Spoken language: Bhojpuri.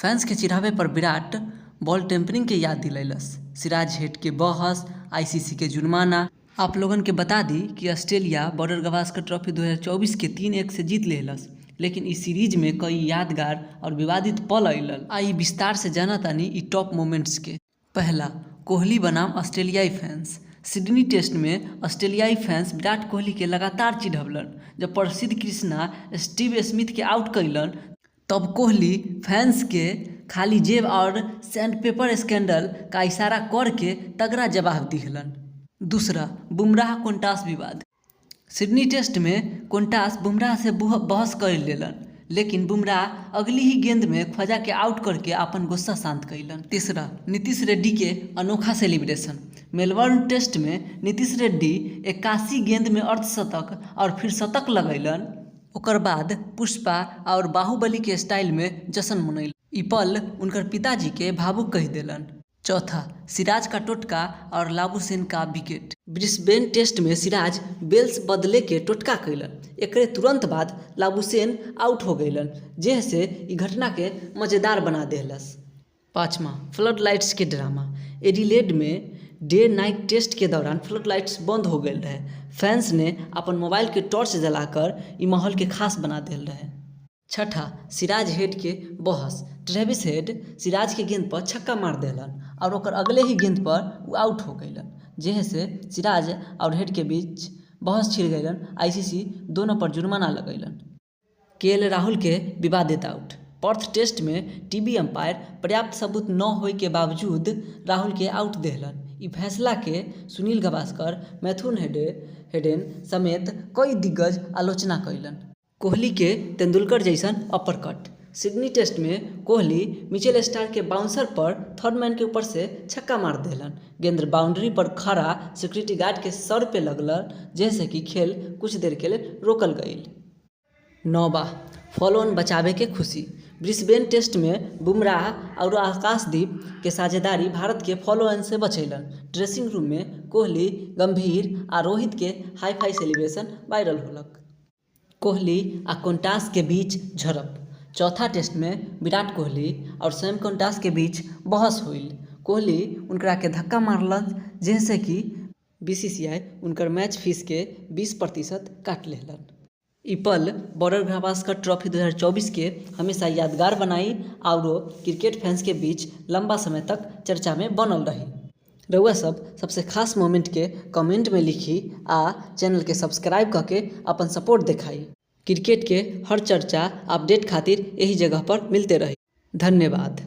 फैंस के चिढ़ावे पर विराट बॉल टेम्परिंग के याद दिलैलस। सिराज हेड के बहस, आईसीसी के जुर्माना। आप लोगन के बता दी कि ऑस्ट्रेलिया बॉर्डर गवास्कर ट्रॉफी 2024 के 3-1 से जीत लेलस, लेकिन इस सीरीज में कई यादगार और विवादित पल अइलल। आई विस्तार से जाना तानी ई टॉप मोमेंट्स के। पहला, कोहली बनाम ऑस्ट्रेलियाई फैंस। सिडनी टेस्ट में ऑस्ट्रेलियाई फैंस विराट कोहली के लगातार चिढ़वलन। जब प्रसिद्ध कृष्णा स्टीव स्मिथ के आउट कैलन तब कोहली फैंस के खाली जेब और सैंडपेपर स्कैंडल का इशारा करके तगड़ा जवाब दिहलन। दूसरा, बुमराह कोंटास विवाद। सिडनी टेस्ट में कोंटास बुमराह से बहस कर लेलन, लेकिन बुमराह अगली ही गेंद में ख्वाजा के आउट करके अपन गुस्सा शांत कैलन। तीसरा, नीतीश रेड्डी के अनोखा सेलिब्रेशन। मेलबर्न टेस्ट में नीतीश रेड्डी 81 गेंद में अर्धशतक और फिर शतक लगैलन। ओकर बाद पुष्पा और बाहुबली के स्टाइल में जश्न मनैलन। ई पल उनकर पिताजी के भावुक कह देलन। चौथा, सिराज का टोटका और लाबुशेन का विकेट। ब्रिस्बेन टेस्ट में सिराज बेल्स बदले के टोटका कैलन। एकरे तुरंत बाद लाबुशेन आउट हो गईलन, जेसे ई घटना के मजेदार बना देहलस। पाँचवा, फ्लड लाइट्स के ड्रामा। एडिलेड में डे नाइट टेस्ट के दौरान फ्लड लाइट्स बंद हो गए रहे। फैंस ने अपन मोबाइल के टॉर्च जलाकर ई माहौल के खास बना दिल रहे। छठा, सिराज हेड के बहस। ट्रेविस हेड सिराज के गेंद पर छक्का मार देलन और ओकर अगले ही गेंद पर वो आउट हो गईलन, जेसे सिराज और हेड के बीच बहस छिड़ गईलन। आईसीसी दोनों पर जुर्माना लगैलन। केएल राहुल के विवादित आउट। पर्थ टेस्ट में टीवी अंपायर पर्याप्त सबूत न होए के बावजूद राहुल के आउट देहलन। ई फैसला के सुनील गावस्कर, मैथ्यू हेडन समेत कई दिग्गज आलोचना कैलन। कोहली के तेंदुलकर जैसन अपरकट। सिडनी टेस्ट में कोहली मिचेल स्टार्क के बाउंसर पर थर्ड मैन के ऊपर से छक्का मार देलन। गेंद बाउंड्री पर खड़ा सिक्योरिटी गार्ड के सर पे लगलन, जैसे कि खेल कुछ देर के लिए रोकल गईल। नौवा, फॉलो ऑन बचावे के खुशी। ब्रिस्बेन टेस्ट में बुमराह और आकाशदीप के साझेदारी भारत के फॉलो ऑन से बचैलन। ड्रेसिंग रूम में कोहली, गंभीर आ रोहित के हाई फाई सेलिब्रेशन वायरल होलक। कोहली आ कोंटास के बीच झड़प। चौथा टेस्ट में विराट कोहली और सैम कोंटास के बीच बहस हुई। कोहली उनकरा के धक्का मारलन, जैसे कि बीसीसीआई उनकर मैच फीस के 20% काट लेलन। ई पल बॉर्डर गवास्कर ट्रॉफी 2024 के हमेशा यादगार बनाई और क्रिकेट फैंस के बीच लंबा समय तक चर्चा में बनल रही। रउआ सबसे खास मोमेंट के कमेंट में लिखी आ चैनल के सब्सक्राइब करके अपन सपोर्ट दिखाई। क्रिकेट के हर चर्चा अपडेट खातिर यही जगह पर मिलते रही। धन्यवाद।